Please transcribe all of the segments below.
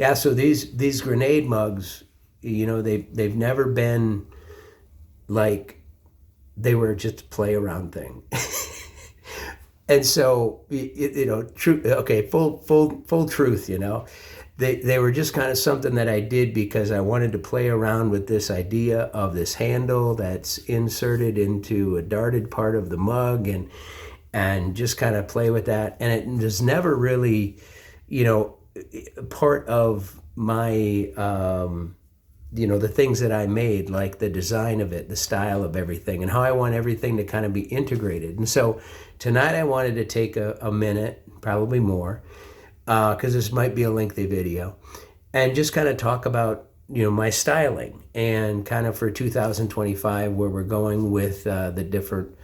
Yeah, so these grenade mugs, you know, they've never been like, they were just a play around thing. And so, you know, true. Okay, full truth. You know, they were just kind of something that I did because I wanted to play around with this idea of this handle that's inserted into a darted part of the mug, and just kind of play with that. And it was never really, you know, part of my you know, the things that I made, like the design of it, the style of everything, and how I want everything to kind of be integrated. And so tonight I wanted to take a minute, probably more, because this might be a lengthy video, and just kind of talk about, you know, my styling and kind of for 2025 where we're going with the different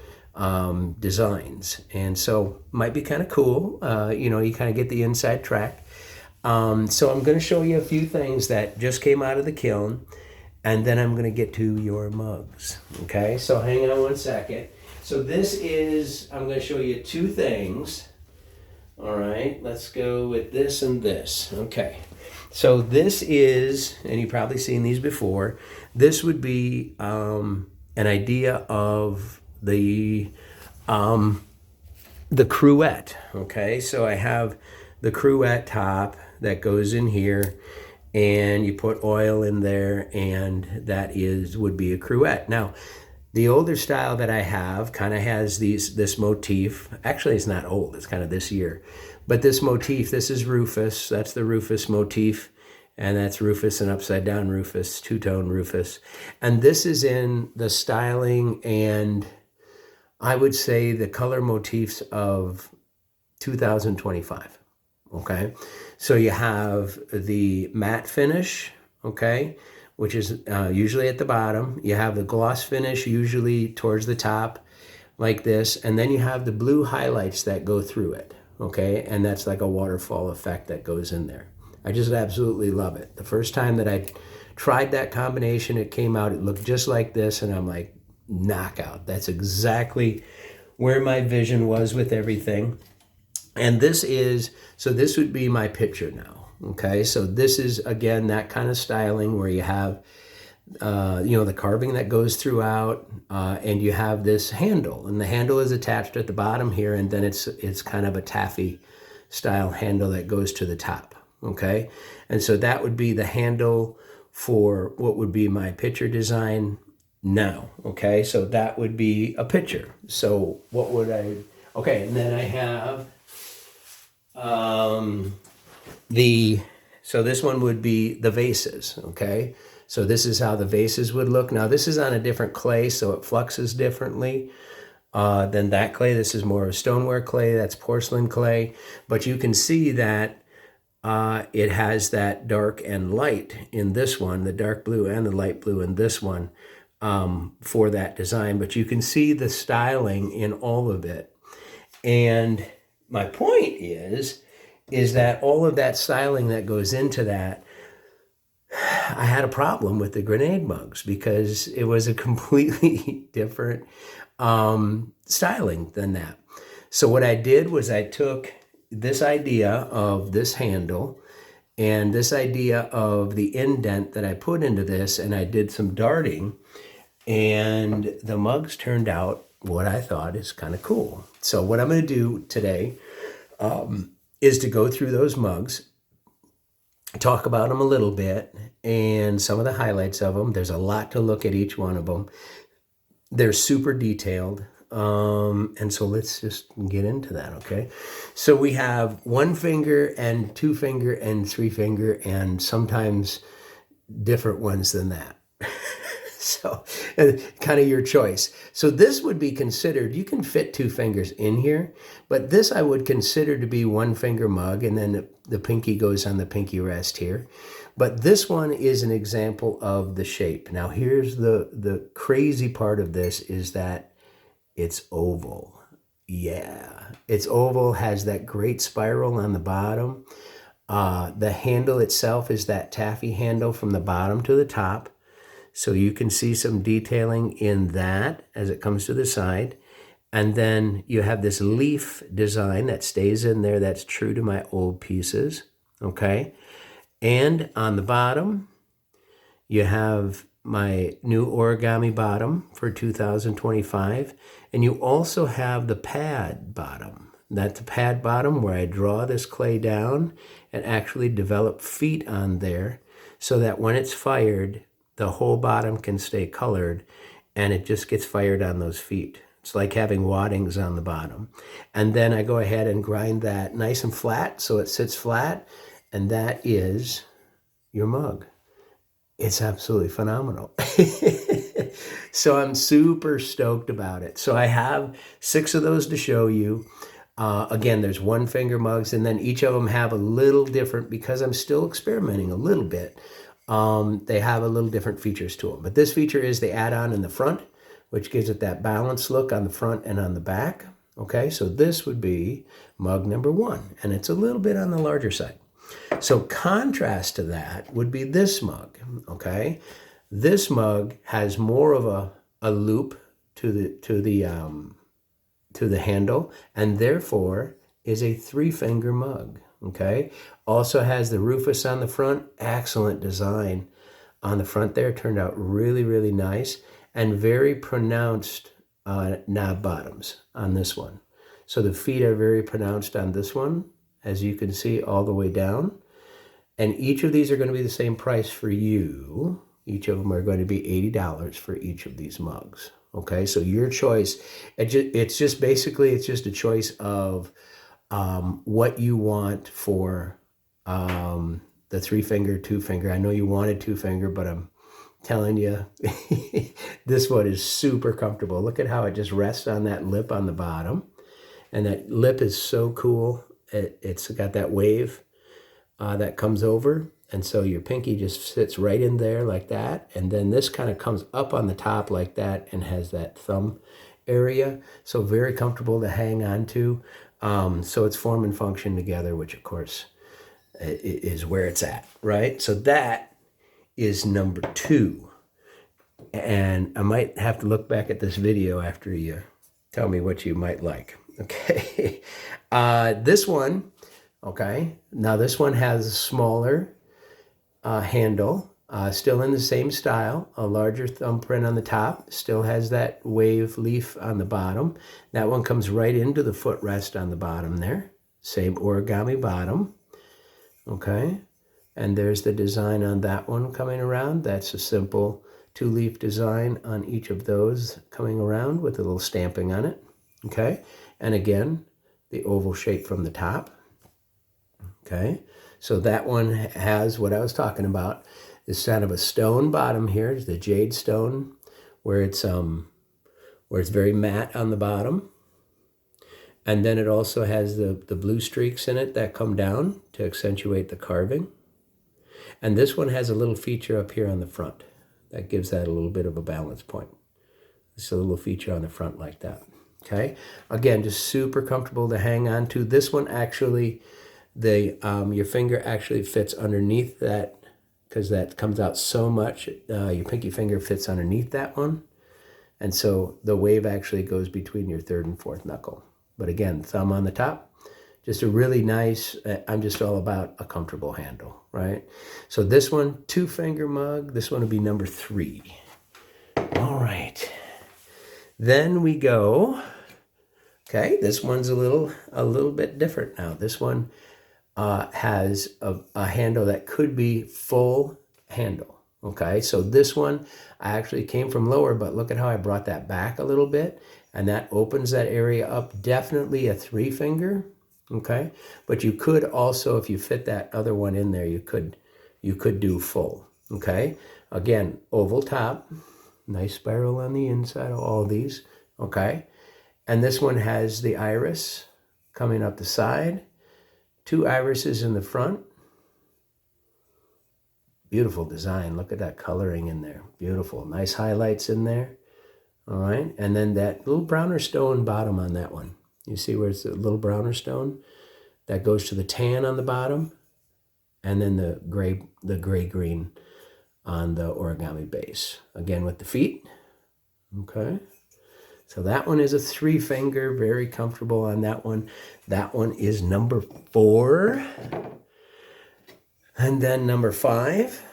designs. And so might be kind of cool. You know, you kind of get the inside track. So I'm going to show you a few things that just came out of the kiln, and then I'm going to get to your mugs. Okay, so hang on one second. So this is, I'm going to show you two things. All right, let's go with this and this. Okay, so this is, and you've probably seen these before, this would be an idea of the cruette. Okay, so I have the cruette top that goes in here, and you put oil in there, and that would be a cruette. Now, the older style that I have kind of has this motif. Actually, it's not old, it's kind of this year. But this motif, this is Rufus. That's the Rufus motif. And that's Rufus and upside down Rufus, two-tone Rufus. And this is in the styling and I would say the color motifs of 2025. Okay, so you have the matte finish, okay, which is usually at the bottom. You have the gloss finish usually towards the top like this, and then you have the blue highlights that go through it, okay, and that's like a waterfall effect that goes in there. I just absolutely love it. The first time that I tried that combination, it came out, it looked just like this, and I'm like, knockout. That's exactly where my vision was with everything. And this is, so this would be my picture now, okay? So this is, again, that kind of styling where you have, you know, the carving that goes throughout, and you have this handle, and the handle is attached at the bottom here, and then it's kind of a taffy style handle that goes to the top, okay? And so that would be the handle for what would be my picture design now, okay? So that would be a picture. So what would I, okay, and then I have so this one would be the vases, okay? So this is how the vases would look. Now this is on a different clay, so it fluxes differently than that clay. This is more of stoneware clay, that's porcelain clay. But you can see that it has that dark and light in this one, the dark blue and the light blue in this one for that design. But you can see the styling in all of it. And my point is that all of that styling that goes into that, I had a problem with the grenade mugs because it was a completely different styling than that. So what I did was I took this idea of this handle and this idea of the indent that I put into this, and I did some darting, and the mugs turned out what I thought is kind of cool. So what I'm going to do today is to go through those mugs, talk about them a little bit, and some of the highlights of them. There's a lot to look at each one of them. They're super detailed. And so let's just get into that, okay? So we have 1 finger and 2 finger and 3 finger and sometimes different ones than that. So kind of your choice. So this would be considered, you can fit 2 fingers in here, but this I would consider to be 1 finger mug, and then the pinky goes on the pinky rest here. But this one is an example of the shape. Now here's the crazy part of this is that it's oval. Yeah, it's oval, has that great spiral on the bottom. The handle itself is that taffy handle from the bottom to the top. So you can see some detailing in that as it comes to the side. And then you have this leaf design that stays in there that's true to my old pieces, okay? And on the bottom, you have my new origami bottom for 2025. And you also have the pad bottom. That's the pad bottom where I draw this clay down and actually develop feet on there so that when it's fired, the whole bottom can stay colored and it just gets fired on those feet. It's like having waddings on the bottom. And then I go ahead and grind that nice and flat so it sits flat. And that is your mug. It's absolutely phenomenal. So I'm super stoked about it. So I have 6 of those to show you. Again, there's 1-finger mugs, and then each of them have a little different, because I'm still experimenting a little bit. They have a little different features to them. But this feature is the add-on in the front, which gives it that balanced look on the front and on the back. Okay, so this would be mug number 1, and it's a little bit on the larger side. So contrast to that would be this mug, okay? This mug has more of a loop to the handle, and therefore is a 3-finger mug, okay? Also has the Rufus on the front. Excellent design on the front there. Turned out really, really nice, and very pronounced knob bottoms on this one. So the feet are very pronounced on this one, as you can see all the way down. And each of these are going to be the same price for you. Each of them are going to be $80 for each of these mugs. Okay, so your choice. It's just basically, it's just a choice of what you want for the 3-finger, 2-finger. I know you wanted 2-finger, but I'm telling you, this one is super comfortable. Look at how it just rests on that lip on the bottom. And that lip is so cool. It's got that wave that comes over. And so your pinky just sits right in there like that. And then this kind of comes up on the top like that and has that thumb area. So very comfortable to hang on to. So it's form and function together, which of course is where it's at, right? So that is number 2. And I might have to look back at this video after you tell me what you might like. Okay. This one, okay. Now this one has a smaller handle, still in the same style, a larger thumbprint on the top, still has that wave leaf on the bottom. That one comes right into the footrest on the bottom there. Same origami bottom. Okay. And there's the design on that one coming around. That's a simple 2-leaf design on each of those coming around with a little stamping on it. Okay. And again, the oval shape from the top. Okay. So that one has what I was talking about. It's kind of a stone bottom here. It's the jade stone where it's very matte on the bottom. And then it also has the blue streaks in it that come down to accentuate the carving. And this one has a little feature up here on the front that gives that a little bit of a balance point. It's a little feature on the front like that. Okay. Again, just super comfortable to hang on to. This one actually, your finger actually fits underneath that, because that comes out so much. Your pinky finger fits underneath that one. And so the wave actually goes between your 3rd and 4th knuckle. But again, thumb on the top. Just a really nice, I'm just all about a comfortable handle, right? So this one, 2-finger mug. This one would be number 3. All right. Then we go, okay, this one's a little bit different now. This one has a handle that could be full handle. Okay, so this one I actually came from lower, but look at how I brought that back a little bit, and that opens that area up. Definitely a 3-finger. Okay, but you could also, if you fit that other one in there, you could do full. Okay, again, oval top, nice spiral on the inside of all these. Okay, and this one has the iris coming up the side. 2 irises in the front. Beautiful design. Look at that coloring in there. Beautiful. Nice highlights in there. All right. And then that little browner stone bottom on that one. You see where it's a little browner stone? That goes to the tan on the bottom. And then the gray-green on the origami base. Again with the feet. Okay. So that one is a 3-finger. Very comfortable on that one. That one is number 4. And then number 5.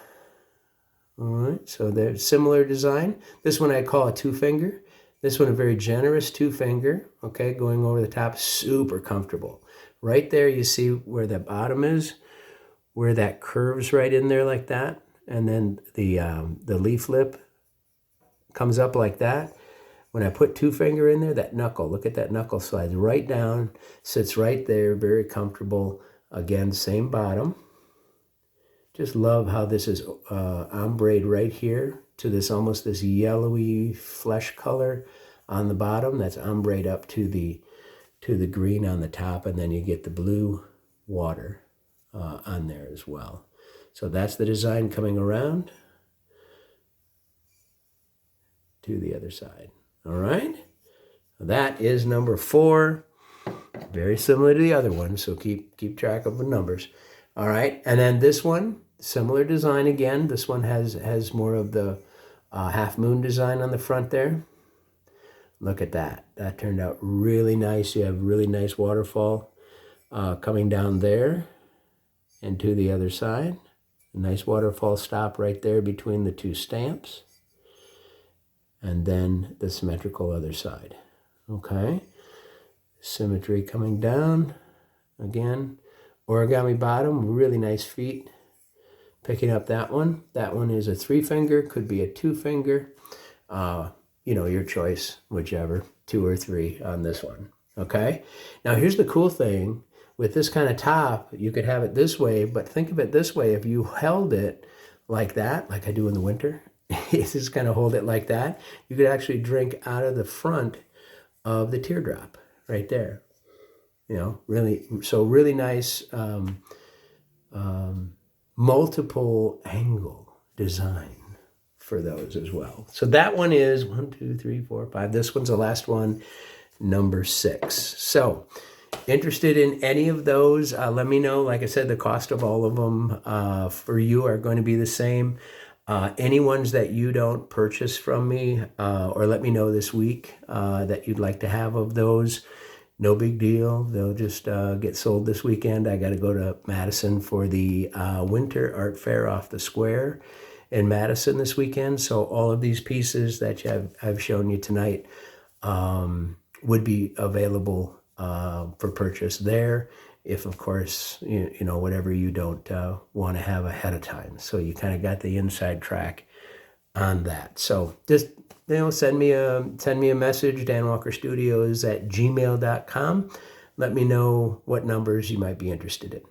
All right, so there's similar design. This one I call a 2-finger. This one a very generous 2-finger, okay, going over the top, super comfortable. Right there you see where the bottom is, where that curves right in there like that, and then the leaf lip comes up like that. When I put 2-finger in there, that knuckle, look at that knuckle, slides right down, sits right there, very comfortable. Again, same bottom. Just love how this is ombre'd right here to this almost this yellowy flesh color on the bottom. That's ombre'd up to the green on the top, and then you get the blue water on there as well. So that's the design coming around to the other side. All right, that is number 4. Very similar to the other one, so keep track of the numbers. All right, and then this one, similar design again. This one has more of the half moon design on the front there. Look at that. That turned out really nice. You have really nice waterfall coming down there and to the other side. A nice waterfall stop right there between the 2 stamps. And then the symmetrical other side. Okay. Symmetry coming down. Again, origami bottom, really nice feet. Picking up that one. That one is a 3-finger, could be a 2-finger. You know, your choice, whichever, 2 or 3 on this one. Okay. Now here's the cool thing. With this kind of top, you could have it this way, but think of it this way. If you held it like that, like I do in the winter, you just kind of hold it like that, you could actually drink out of the front of the teardrop right there. You know, really, so really nice multiple angle design for those as well. So that one is 1, 2, 3, 4, 5. This one's the last one, number 6. So interested in any of those, let me know. Like I said, the cost of all of them for you are going to be the same. Any ones that you don't purchase from me or let me know this week that you'd like to have of those, no big deal. They'll just get sold this weekend. I got to go to Madison for the Winter Art Fair off the square in Madison this weekend. So all of these pieces that I've shown you tonight would be available for purchase there. If, of course, you know, whatever you don't want to have ahead of time. So you kind of got the inside track on that. So just, you know, send me a message, danwalkerstudios@gmail.com. Let me know what numbers you might be interested in.